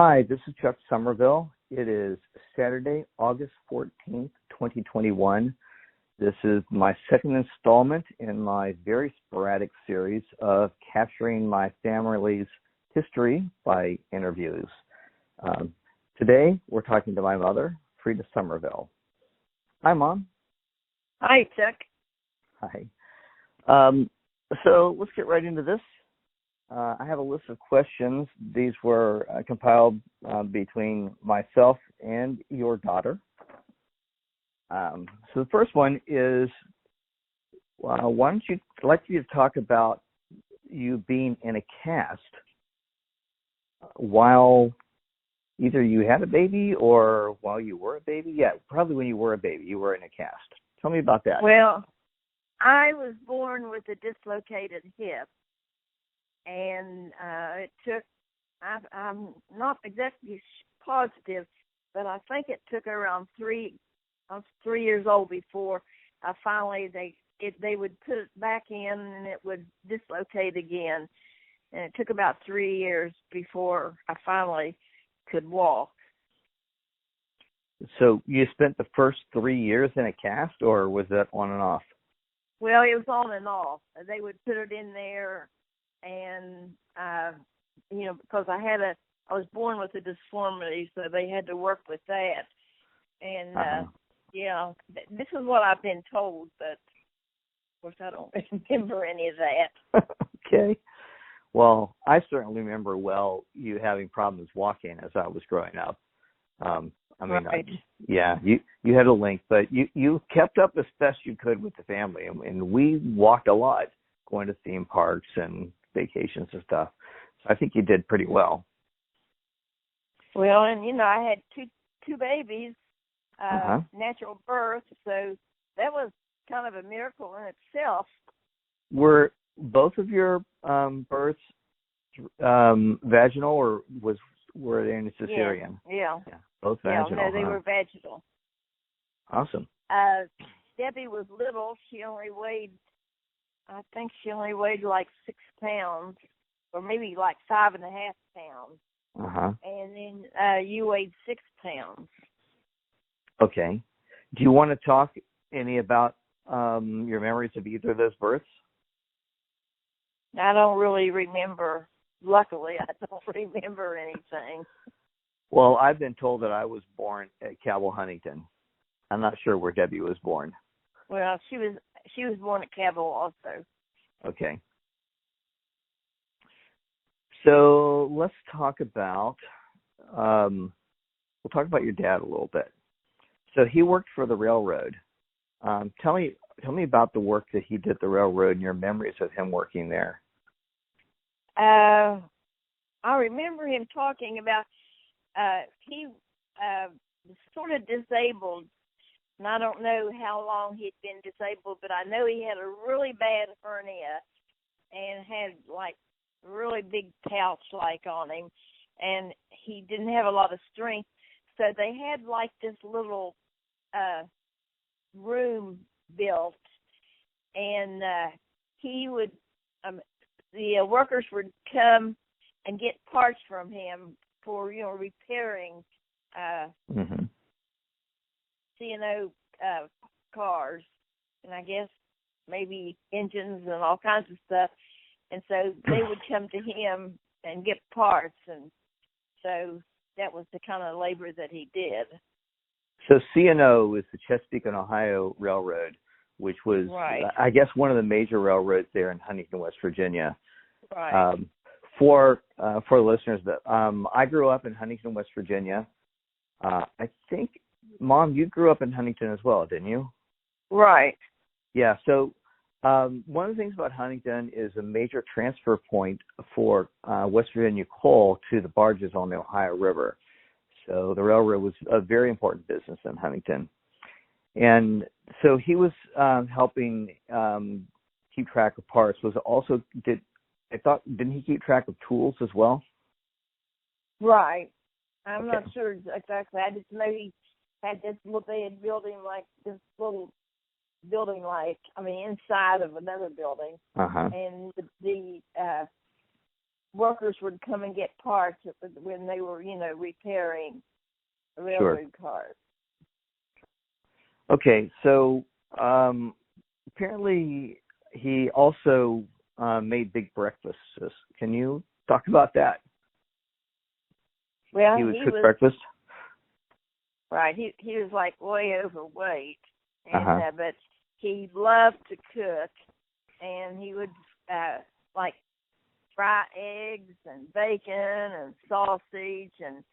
Hi, this is Chuck Somerville. It is Saturday, August 14th, 2021. This is my second installment in my very sporadic series of capturing my family's history by interviews. Today, we're talking to my mother, Freda Sommerville. Hi, Mom. Hi, Chuck. Hi. So let's get right into this. I have a list of questions. These were compiled between myself and your daughter. So the first one is, why don't you, I'd like you to talk about you being in a cast while either you had a baby or while you were a baby. Yeah, probably when you were a baby, you were in a cast. Tell me about that. Well, I was born with a dislocated hip. And it took, I'm not exactly positive, but I think it took around I was 3 years old before I finally, they would put it back in and it would dislocate again. And it took about 3 years before I finally could walk. So you spent the first 3 years in a cast, or was that on and off? Well, it was on and off. They would put it in there. And, because I was born with a disformity, so they had to work with that. And, this is what I've been told, but, of course, I don't remember any of that. Okay. Well, I certainly remember you having problems walking as I was growing up. Right. You had a link, but you kept up as best you could with the family, and we walked a lot, going to theme parks and vacations and stuff. So I think you did pretty well. Well, and I had two babies, natural birth, so that was kind of a miracle in itself. Were both of your births vaginal, or were they in a cesarean? Yeah. Both vaginal. No, they were vaginal. Awesome. Debbie was little. I think she only weighed like 6 pounds, or maybe like 5.5 pounds. And then you weighed 6 pounds. Okay. Do you want to talk any about your memories of either of those births? I don't really remember. Luckily, I don't remember anything. Well, I've been told that I was born at Cabell Huntington. I'm not sure where Debbie was born. Well, she was born at Cabell also. Okay. So let's talk about your dad a little bit. So he worked for the railroad. Tell me about the work that he did at the railroad and your memories of him working there. I remember him talking about he was sort of disabled. And I don't know how long he'd been disabled, but I know he had a really bad hernia and had like a really big pouch like on him, and he didn't have a lot of strength. So they had like this little room built, and the workers would come and get parts from him for repairing C&O cars, and I guess maybe engines and all kinds of stuff. And so they would come to him and get parts, and so that was the kind of labor that he did. So C&O is the Chesapeake and Ohio Railroad, which was, right. I guess, one of the major railroads there in Huntington, West Virginia. Right. For listeners, I grew up in Huntington, West Virginia. I think, Mom, you grew up in Huntington as well, didn't you? Right. Yeah. So one of the things about Huntington is a major transfer point for West Virginia coal to the barges on the Ohio River. So the railroad was a very important business in Huntington. And so he was helping keep track of parts. Didn't he keep track of tools as well? Right. I'm not sure exactly. I just know he had this little, they had built him like this little building, inside of another building. Uh-huh. And workers would come and get parts when they were, repairing Sure. railroad cars. Okay, so apparently he also made big breakfasts. Can you talk about that? Well, he would cook breakfast? Right. He was like way overweight, and Uh-huh. but he loved to cook, and he would like fry eggs and bacon and sausage, and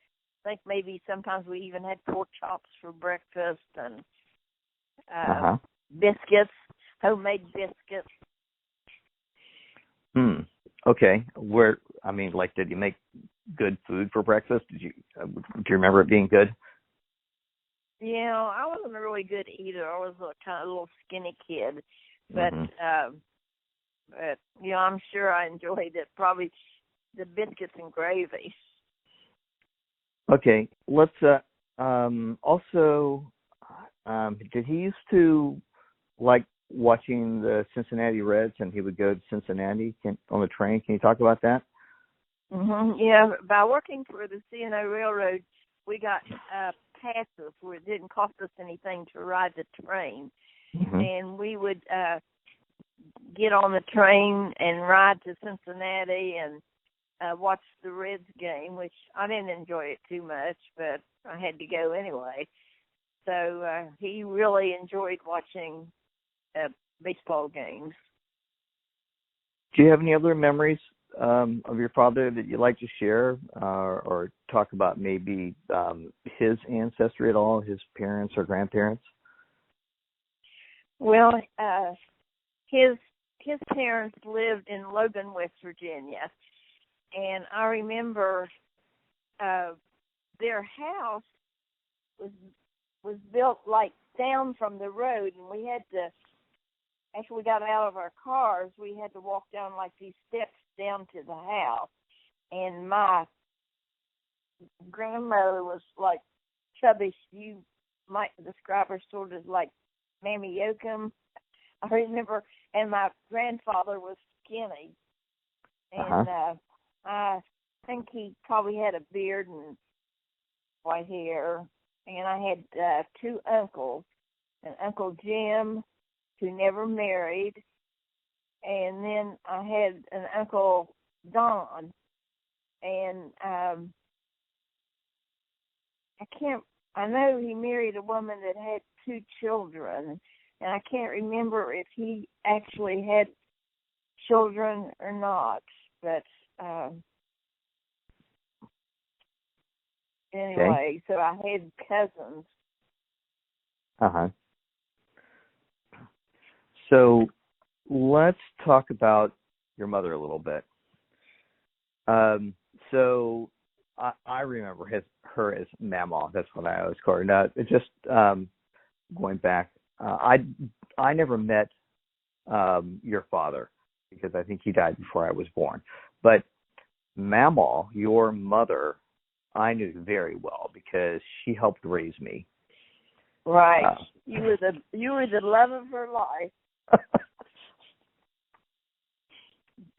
I think maybe sometimes we even had pork chops for breakfast, and biscuits, homemade biscuits. Okay. Did you make good food for breakfast? Do you remember it being good? Yeah, I wasn't a really good eater. I was a kind of little skinny kid, but I'm sure I enjoyed it. Probably the biscuits and gravy. Okay. Let's also. Did he used to like watching the Cincinnati Reds, and he would go to Cincinnati on the train? Can you talk about that? Yeah, by working for the C&O Railroad, we got passes where it didn't cost us anything to ride the train. And we would get on the train and ride to Cincinnati and watch the Reds game, which I didn't enjoy it too much, but I had to go anyway. So he really enjoyed watching baseball games. Do you have any other memories of your father that you'd like to share, or talk about maybe his ancestry at all, his parents or grandparents? Well, his parents lived in Logan, West Virginia, and I remember their house was built like down from the road, and we had to, after we got out of our cars, we had to walk down like these steps down to the house. And my grandmother was like chubby. You might describe her sort of like Mammy Yoakum, I remember. And my grandfather was skinny. And I think he probably had a beard and white hair. And I had two uncles, an Uncle Jim, who never married, and then I had an Uncle Don, and I know he married a woman that had two children, and I can't remember if he actually had children or not, but anyway, So I had cousins. So let's talk about your mother a little bit. So I remember her as Mama. That's what I always call her. Now, just going back, I never met your father because I think he died before I was born. But Mama, your mother, I knew very well because she helped raise me. Right. You were the love of her life.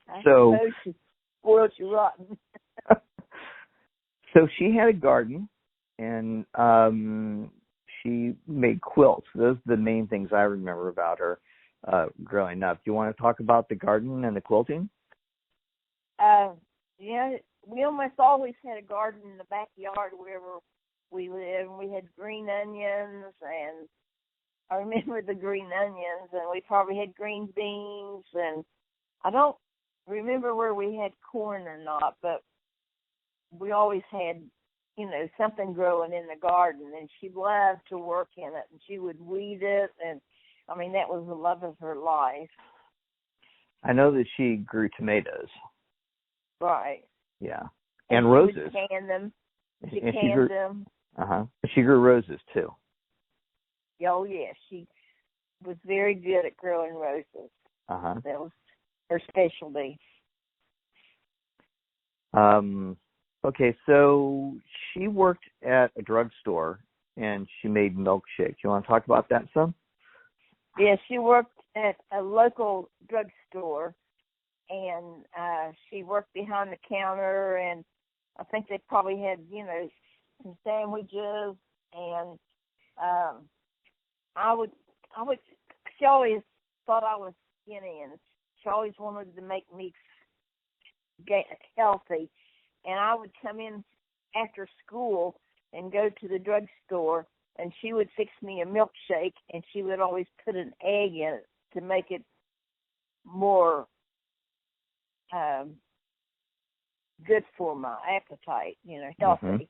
I suppose she spoiled you rotten. So she had a garden, and she made quilts. Those are the main things I remember about her growing up. Do you want to talk about the garden and the quilting? Yeah, we almost always had a garden in the backyard wherever we lived. We had green onions, and I remember the green onions, and we probably had green beans, and I don't remember where we had corn or not, but we always had, something growing in the garden, and she loved to work in it, and she would weed it, and, that was the love of her life. I know that she grew tomatoes. Right. Yeah. And roses. She would can them. She and canned them. She grew roses, too. Oh, yeah. She was very good at growing roses. That was her specialty. Okay, so she worked at a drugstore, and she made milkshakes. You want to talk about that some? Yeah, she worked at a local drugstore, and she worked behind the counter, and I think they probably had, some sandwiches, and I would, she always thought I was skinny, and she always wanted to make me get healthy, and I would come in after school and go to the drugstore, and she would fix me a milkshake, and she would always put an egg in it to make it more good for my appetite, healthy. Mm-hmm.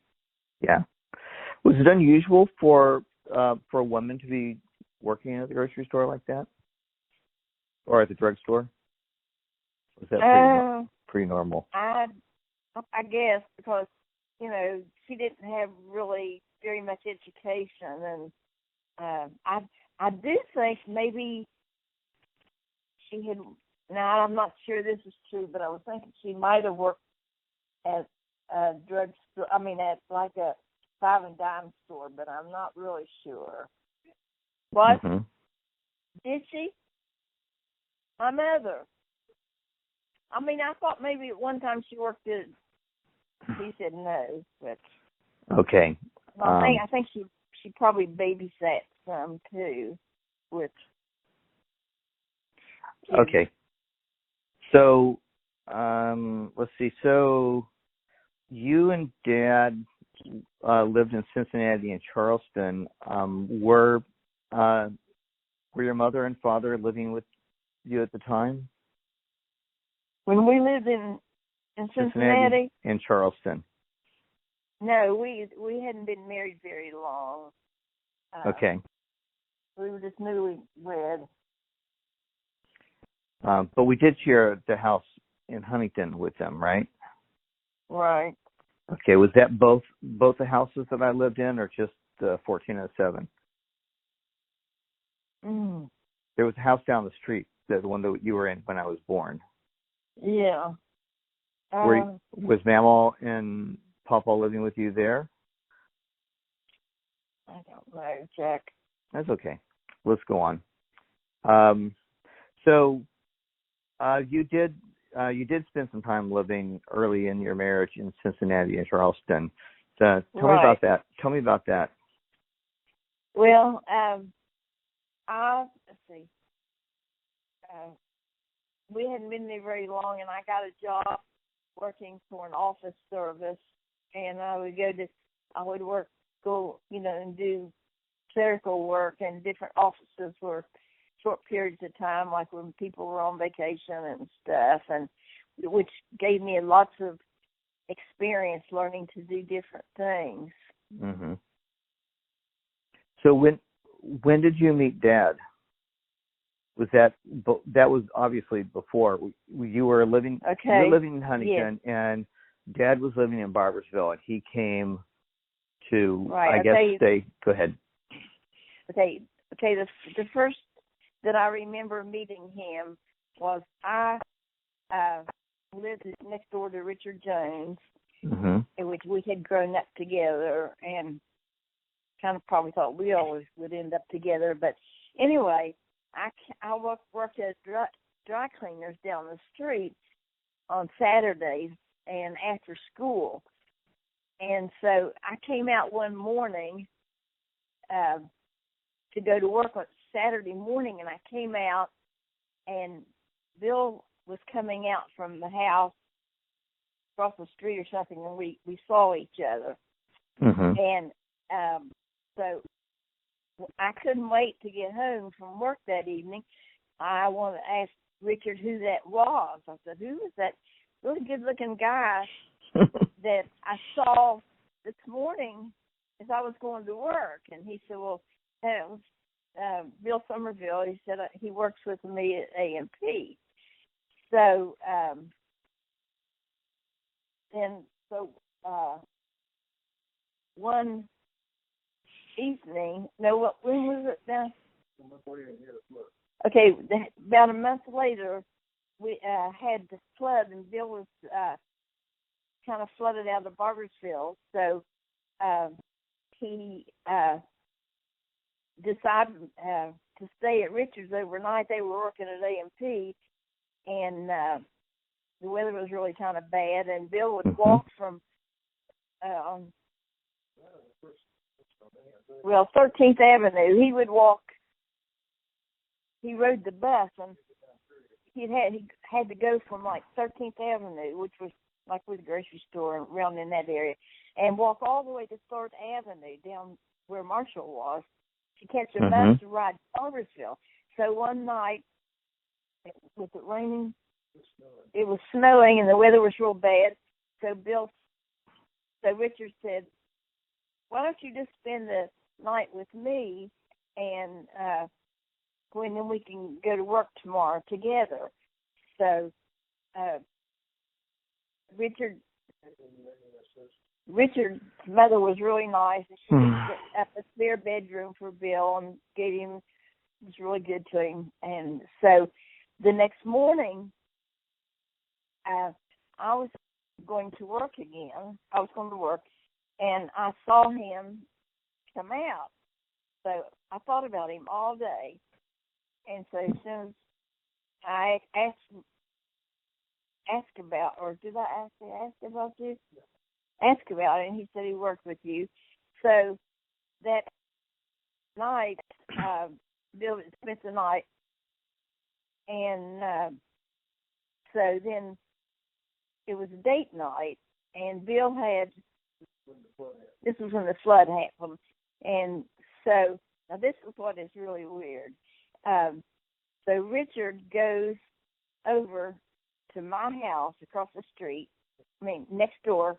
Yeah. Was it unusual for a woman to be working at the grocery store like that, or at the drugstore? Was that pretty normal? I guess because she didn't have really very much education, and I do think maybe she had. Now I'm not sure this is true, but I was thinking she might have worked at a drugstore. I mean, at like a 5 and dime store, but I'm not really sure. What? Mm-hmm. Did she? My mother. I mean, I thought maybe at one time she worked at. He said no, but okay. I think she probably babysat some too. With kids. Okay. So, let's see. So, you and Dad lived in Cincinnati and Charleston. Were your mother and father living with you at the time? When we lived in Cincinnati and Charleston. No, we hadn't been married very long. Okay. We were just newlywed. But we did share the house in Huntington with them, right? Right. Okay. Was that both the houses that I lived in, or just the 1407? Mm. There was a house down the street, the one that you were in when I was born. Yeah. Was Mama and Papa living with you there? I don't know, Jack. That's okay. Let's go on. So you did spend some time living early in your marriage in Cincinnati and Charleston. So tell me about that. Tell me about that. Well, let's see. We hadn't been there very long, and I got a job working for an office service, and I would go and do clerical work in different offices for short periods of time, like when people were on vacation and stuff, and which gave me lots of experience learning to do different things. Mm-hmm. So when did you meet Dad? Was that was obviously before you were living? Okay. You were living in Huntington, yes. And Dad was living in Barboursville, and he came to stay. Go ahead. Okay. The first that I remember meeting him was I lived next door to Richard Jones, mm-hmm. in which we had grown up together, and kind of probably thought we always would end up together. But anyway, I worked at dry cleaners down the street on Saturdays and after school. And so I came out one morning to go to work on Saturday morning, and I came out, and Bill was coming out from the house across the street or something, and we saw each other. Mm-hmm. And so I couldn't wait to get home from work that evening. I wanted to ask Richard who that was. I said, who was that really good-looking guy that I saw this morning as I was going to work? And he said, well, that was Bill Sommerville. He said he works with me at A&P. So one evening, when was it now? Okay, about a month later, we had the flood, and Bill was kind of flooded out of Barboursville. So he decided to stay at Richard's overnight. They were working at A&P, and the weather was really kind of bad, and Bill would walk from 13th Avenue. He would walk. He rode the bus, and he had to go from like 13th Avenue, which was like with the grocery store around in that area, and walk all the way to 3rd Avenue down where Marshall was to catch a bus to ride to Sommerville. So one night, with it raining, it was snowing, and the weather was real bad. So Richard said, "Why don't you just spend the night with me, and then we can go to work tomorrow together." So Richard's mother was really nice, and she set up a spare bedroom for Bill and was really good to him. And so the next morning, I was going to work again. I was going to work, and I saw him come out. So I thought about him all day. And so as soon as I asked about, or did I ask about you? Ask about it, and he said he worked with you. So that night, Bill spent the night, and so then it was a date night, and Bill this was when the flood happened, and so now this is what is really weird. So Richard goes over to my house across the street, next door,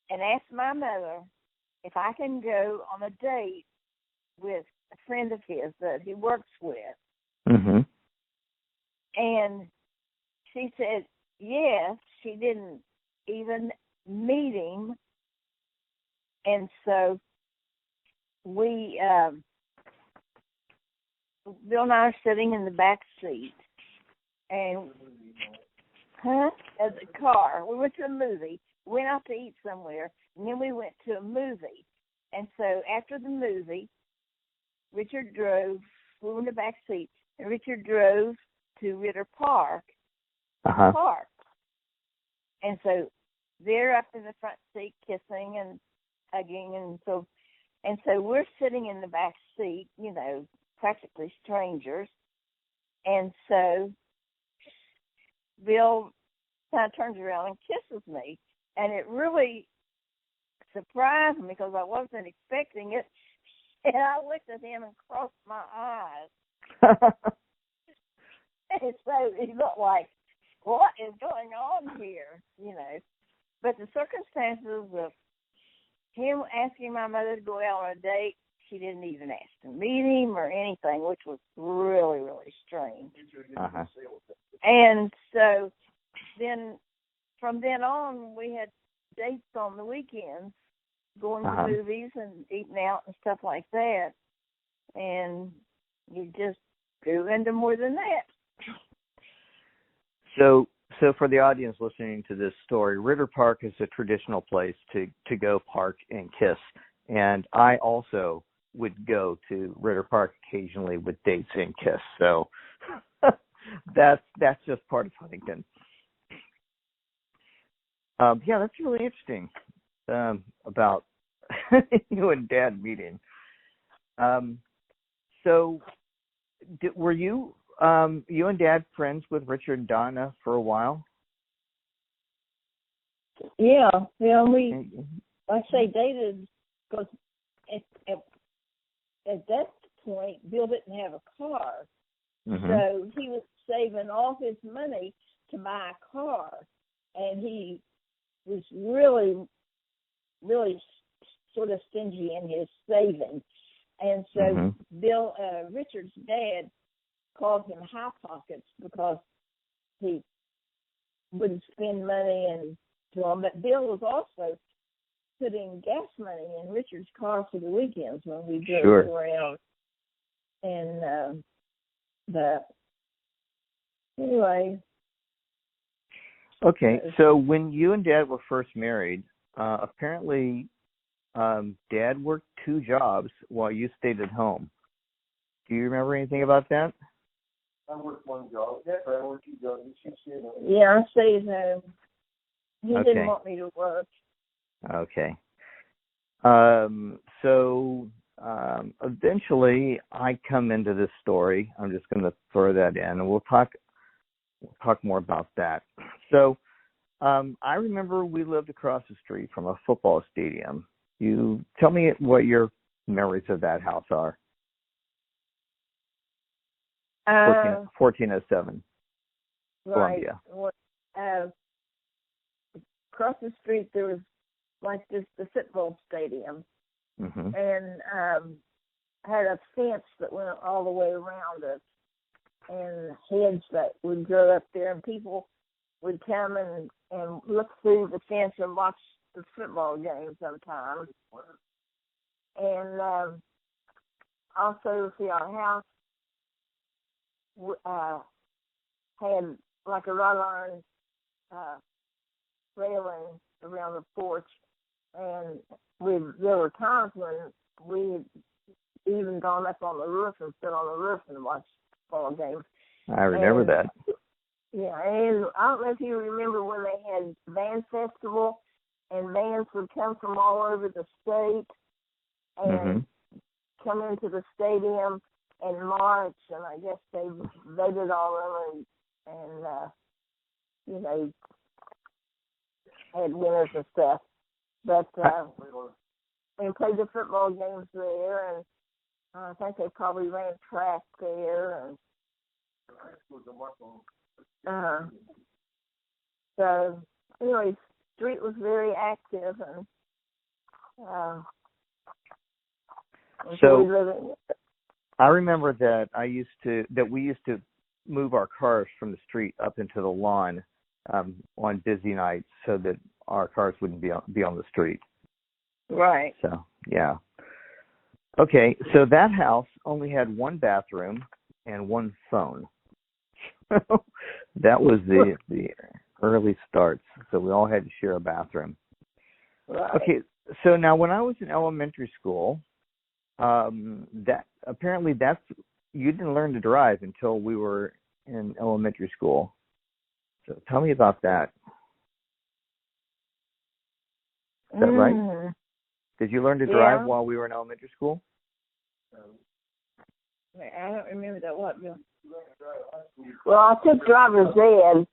and asks my mother if I can go on a date with a friend of his that he works with. And she said yes. She didn't even meet him. And so Bill and I are sitting in the back seat, and at the car. We went to a movie. Went out to eat somewhere, and then we went to a movie. And so after the movie, Richard drove. We were in the back seat, and Richard drove to Ritter Park. Park. And so they're up in the front seat kissing and hugging, and so we're sitting in the back seat, practically strangers. And so Bill kind of turns around and kisses me, and it really surprised me because I wasn't expecting it. And I looked at him and crossed my eyes. And so he looked like, what is going on here? But the circumstances of him asking my mother to go out on a date, she didn't even ask to meet him or anything, which was really, really strange. And so then, from then on, we had dates on the weekends, going to movies and eating out and stuff like that. And you just grew into more than that. So for the audience listening to this story, Ritter Park is a traditional place to go park and kiss. And I also would go to Ritter Park occasionally with dates and kiss. So that's just part of Huntington. That's really interesting about you and Dad meeting. So were you and Dad friends with Richard and Donna for a while? Yeah, we, like I say, dated because at that point, Bill didn't have a car. So he was saving all his money to buy a car. And he was really, really sort of stingy in his savings. And so Richard's dad called him High Pockets because he wouldn't spend money and so on. But Bill was also putting gas money in Richard's car for the weekends when we drove around. And but anyway. Okay, so when you and Dad were first married, apparently Dad worked 2 jobs while you stayed at home. Do you remember anything about that? I worked one job. Yeah, I worked 2 jobs. Yeah, I stayed home. He Okay. didn't want me to work. Okay. So eventually I come into this story. I'm just going to throw that in, and we'll talk more about that. So I remember we lived across the street from a football stadium. You tell me what your memories of that house are. 1407 Columbia. Right. Across the street there was like the football stadium, and had a fence that went all the way around it, and hedge that would grow up there, and people would come and look through the fence and watch the football game sometimes. And also, see, our house had like a wrought iron railing around the porch, and there were times when we had even gone up on the roof and stood on the roof and watched ball games. I remember that. Yeah, and I don't know if you remember when they had band festival, and bands would come from all over the state and come into the stadium and march, and I guess they voted on them and you know, had winners and stuff. But we played the football games there, and I think they probably ran track there. And so, anyway, street was very active, and so I remember that we used to move our cars from the street up into the lawn on busy nights so that our cars wouldn't be on the street. Right. So, yeah. Okay, so that house only had one bathroom and one phone. That was the early starts. So we all had to share a bathroom. Right. Okay, so now when I was in elementary school, that apparently you didn't learn to drive until we were in elementary school. So tell me about that. Is that right? Did you learn to drive while we were in elementary school? I don't remember that what, Bill. Well, I took driver's ed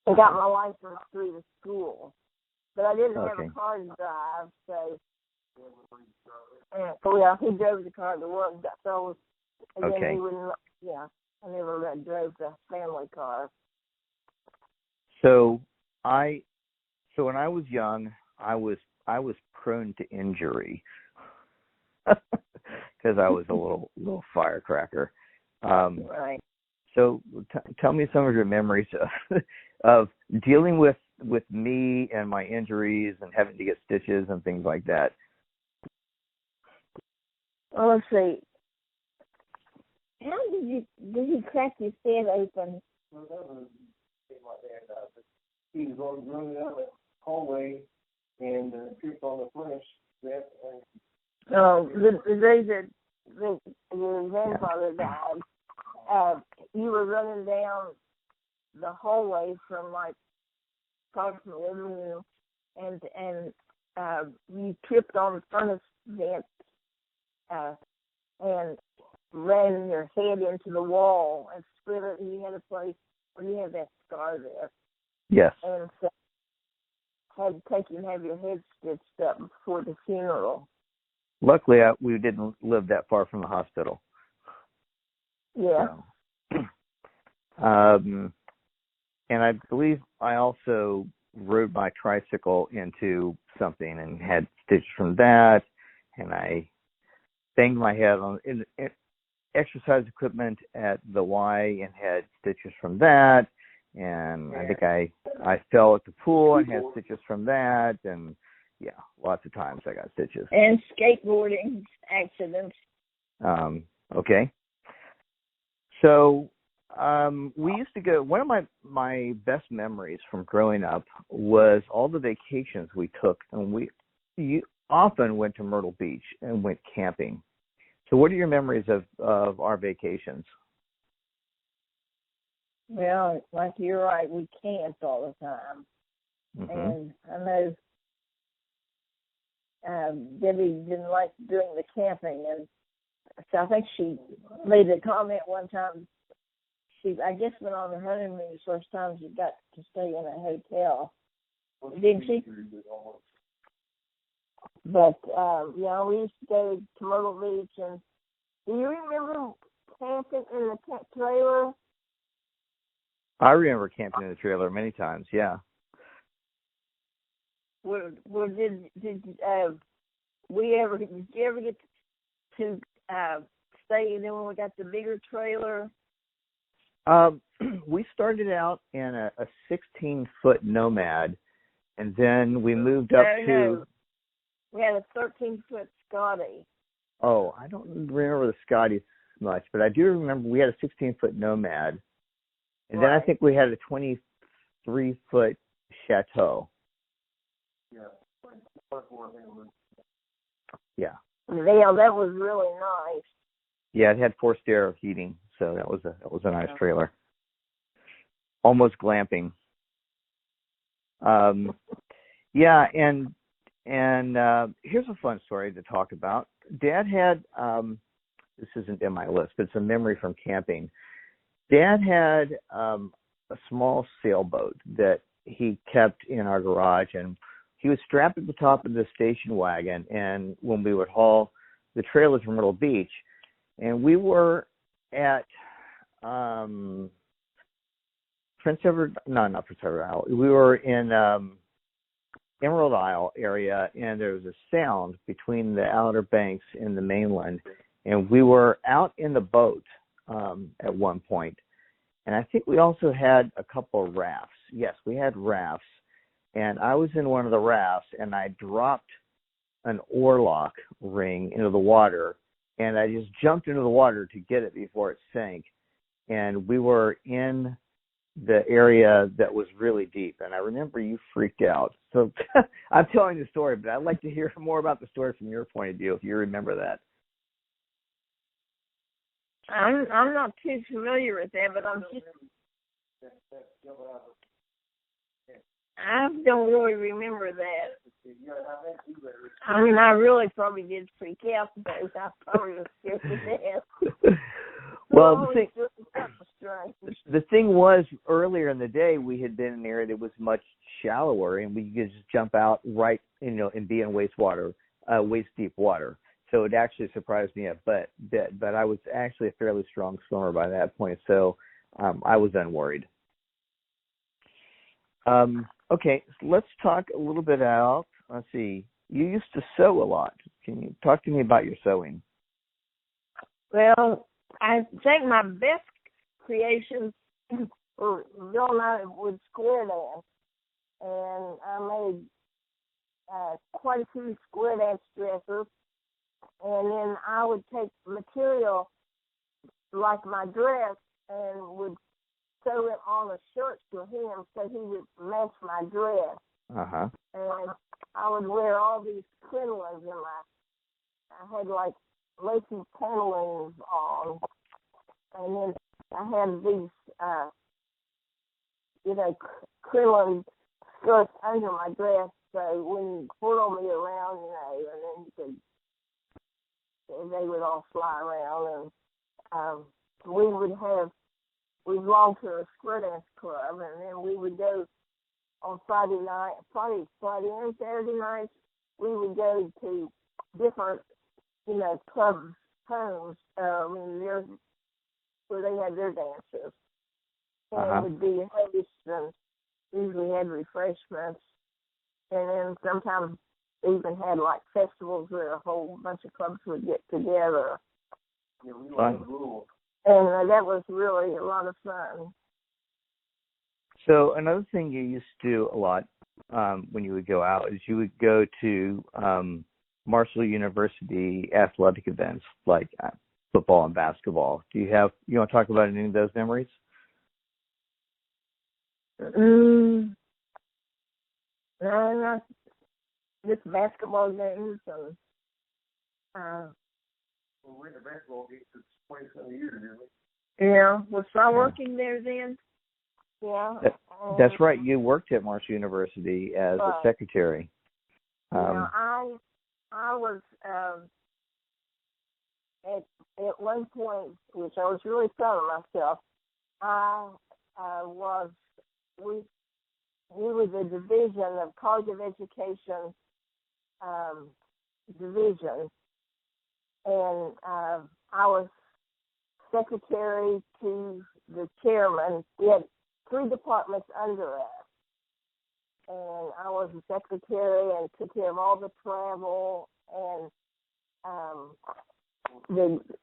and got my license through the school, but I didn't have a car to drive, so yeah, he drove the car to work. So again, he wouldn't. Yeah, I never drove the family car. So when I was young, I was prone to injury because I was a little firecracker. Right. So tell me some of your memories of dealing with me and my injuries and having to get stitches and things like that. Well, let's see. How did he crack his head open? He was running out of the hallway and tripped on the flesh. Oh, the day that your grandfather died, you were running down the hallway from like approximately a minute, and you tripped on the furnace vent and ran your head into the wall and split it. And you had a place where you had that scar there. Yes. And so had to take you and have your head stitched up before the funeral. Luckily, we didn't live that far from the hospital. Yeah. So, and I believe I also rode my tricycle into something and had stitches from that, and I banged my head on in exercise equipment at the Y and had stitches from that. And I think I fell at the pool and had stitches from that, and yeah, lots of times I got stitches. And skateboarding accidents. Okay. So we used to go. One of my best memories from growing up was all the vacations we took, and you often went to Myrtle Beach and went camping. So what are your memories of our vacations? Well, like you're right, we camped all the time. And I know Debbie didn't like doing the camping, and so I think she made a comment one time. She, I guess, went on her honeymoon the first time she got to stay in a hotel, didn't she? But yeah, we used to go to Myrtle Beach, and do you remember camping in the trailer? I remember camping in the trailer many times. Yeah. Did you ever get to stay in there when we got the bigger trailer? We started out in a 16-foot Nomad, and then we moved up to. No. We had a 13-foot Scotty. Oh, I don't remember the Scotty much, but I do remember we had a 16-foot Nomad, and then I think we had a 23-foot Chateau. Yeah. Yeah, that was really nice. Yeah, it had forced air heating, so that was a nice trailer. Almost glamping. Yeah, and here's a fun story to talk about. Dad had this isn't in my list, but it's a memory from camping. Dad had a small sailboat that he kept in our garage, and he was strapped at the top of the station wagon. And when we would haul the trailers from Myrtle Beach, and we were at Prince Edward Isle. We were in Emerald Isle area, and there was a sound between the Outer Banks and the mainland, and we were out in the boat at one point, and I think we also had a couple of rafts. Yes, we had rafts, and I was in one of the rafts, and I dropped an oarlock ring into the water, and I just jumped into the water to get it before it sank, and we were in the area that was really deep, and I remember you freaked out. So I'm telling the story, but I'd like to hear more about the story from your point of view, if you remember that. I'm not too familiar with that, but I don't really remember that. I mean, I really probably did freak out because I probably was scared to death. Well, the thing was, earlier in the day, we had been in an area that was much shallower, and we could just jump out right, and be in waist deep water. So it actually surprised me a bit, but I was actually a fairly strong swimmer by that point, so I was unworried. Okay, so let's talk a little bit about, let's see, you used to sew a lot. Can you talk to me about your sewing? Well, I think my best creations were Bill and I would square dance, and I made quite a few square dance dresses, and then I would take material like my dress and would sew it on a shirt for him so he would match my dress. Uh-huh. And I would wear all these crinolines I had like lacy pantaloons on, and then I had these, crinoline skirts under my dress, so when you twirl me around, and then they would all fly around, and we belonged to a square dance club, and then we would go on Friday and Saturday nights, we would go to different, clubs, homes, where they had their dances. And it would be hosts, and usually had refreshments, and then sometimes they even had like festivals where a whole bunch of clubs would get together. Yeah, we liked the rules. And that was really a lot of fun. So another thing you used to do a lot when you would go out is you would go to Marshall University athletic events like football and basketball. You want to talk about any of those memories? No, not just basketball games. We were in the basketball games for 20-some years, didn't we? Yeah. Was I working there then? Yeah. That's right. You worked at Marshall University as a secretary. Yeah, I was at one point, which I was really proud of myself. We were the division of College of Education division, and I was secretary to the chairman. We had 3 departments under us, and I was the secretary and took care of all the travel, and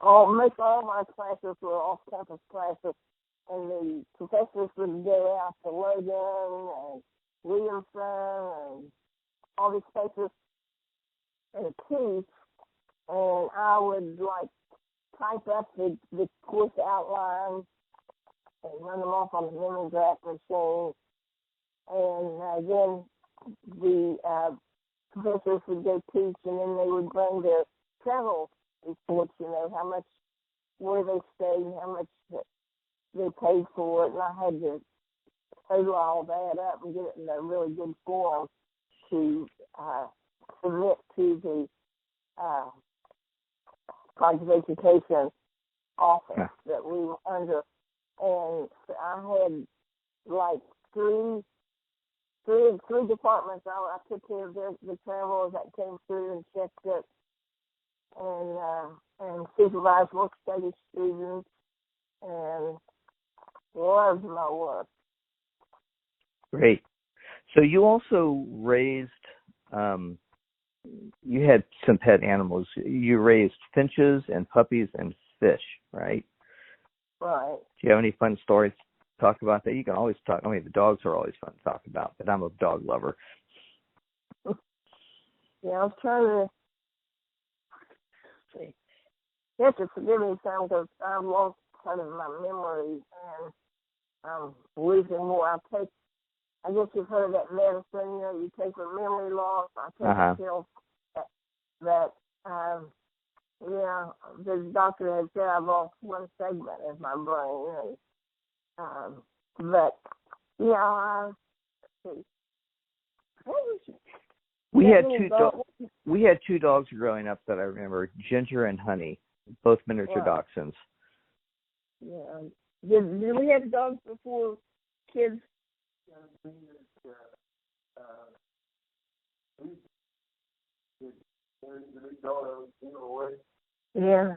almost all my classes were off-campus classes, and the professors would go out to Logan and Williamson and all these places and teach, and I would type up the course outlines and run them off on the memory graph machine, and then the professors would go teach, and then they would bring their travel reports, how much, where they stayed, how much they paid for it, and I had to total all that up and get it in a really good form to submit to the College of Education office that we were under. And I had three departments. I took care of the travel that came through and checked it, and supervised work study students, and loved my work. Great. So you also raised, you had some pet animals. You raised finches and puppies and fish, right? Right. Do you have any fun stories to talk about that? You can always talk. I mean, the dogs are always fun to talk about, but I'm a dog lover. Yeah, I was trying to see. You have to forgive me, Sam, because I've lost part of my memory, and I'm losing more. I guess you've heard of that medicine, you take for memory loss. I take pills that the doctor had said I've lost one segment of my brain. We had two dogs growing up that I remember, Ginger and Honey, both miniature dachshunds. Yeah. Did we have dogs before kids? Yeah.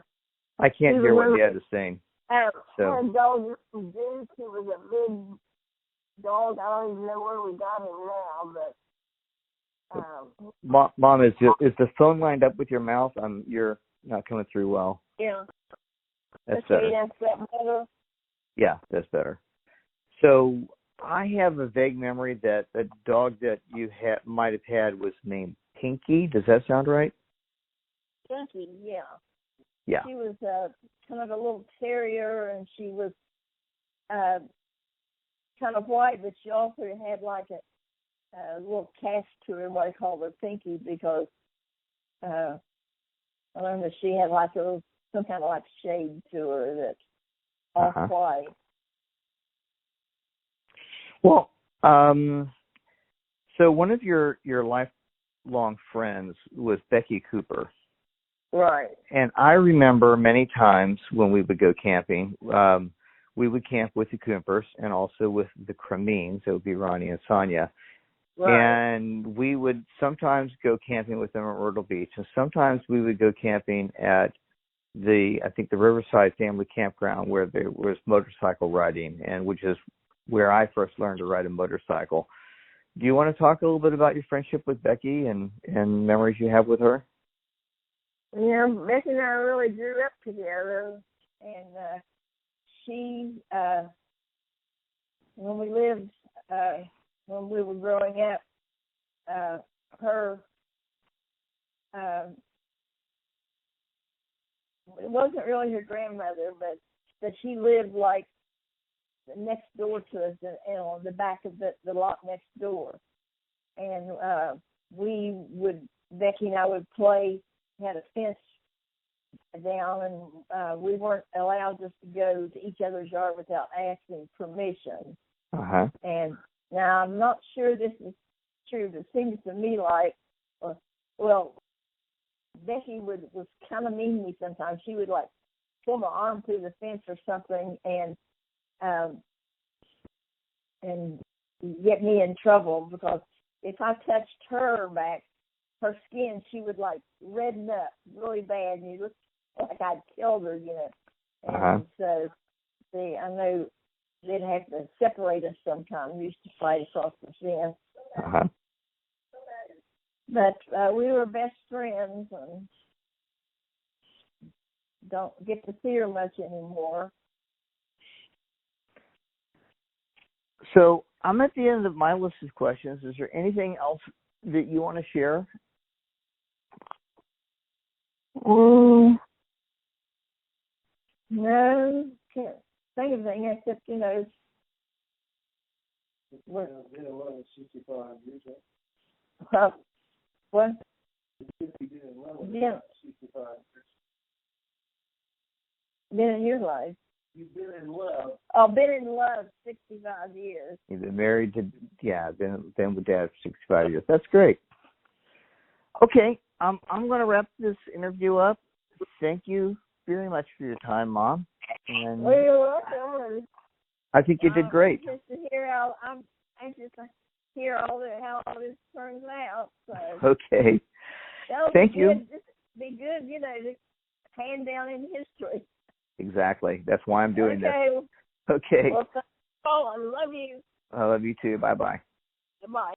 I can't hear what he had to say. I had a dog from Duke. He was a big dog. I don't even know where we got him now, but Mom, is the phone lined up with your mouth? You're not coming through well. Yeah. That's better. Better. Yeah, that's better. So I have a vague memory that the dog that you might have had was named Pinky. Does that sound right? Pinky, yeah. Yeah. She was kind of a little terrier, and she was kind of white, but she also had like a little cast to her, what I call her Pinky, because I learned that she had like some kind of like shade to her that's off white. Well, so one of your lifelong friends was Becky Cooper. Right. And I remember many times when we would go camping, we would camp with the Coopers and also with the Cremines. It would be Ronnie and Sonia. Right. And we would sometimes go camping with them at Myrtle Beach, and sometimes we would go camping at the Riverside Family Campground, where there was motorcycle riding, and which is where I first learned to ride a motorcycle. Do you want to talk a little bit about your friendship with Becky and memories you have with her? Yeah, Becky and I really grew up together, and she, when we were growing up, it wasn't really her grandmother, but she lived like next door to us, and on the back of the lot next door. And Becky and I would play, had a fence down, and we weren't allowed just to go to each other's yard without asking permission. And now I'm not sure this is true, but it seems to me like, well, Becky was kind of mean to me sometimes. She would like pull my arm through the fence or something and get me in trouble, because if I touched her back, her skin, she would like redden up really bad, and you look like I'd killed her, you know. And so I know they'd have to separate us sometimes. We used to fight across the fence. But we were best friends, and don't get to see her much anymore. So I'm at the end of my list of questions. Is there anything else that you want to share? No, can't think of anything except, you know, Been in love 65 years. what? Been in love Yeah. 65 years. Been in your life? You've been in love. Oh, been in love 65 years. You've been married to, been with Dad for 65 years. That's great. Okay, I'm going to wrap this interview up. Thank you very much for your time, Mom. And Well, you're welcome. I think you did great. I'm anxious to hear how all this turns out. So. Okay. Thank you. Just be good, you know, to hand down in history. Exactly. That's why I'm doing this. Okay. Okay. Well, I love you. I love you too. Bye-bye. Goodbye.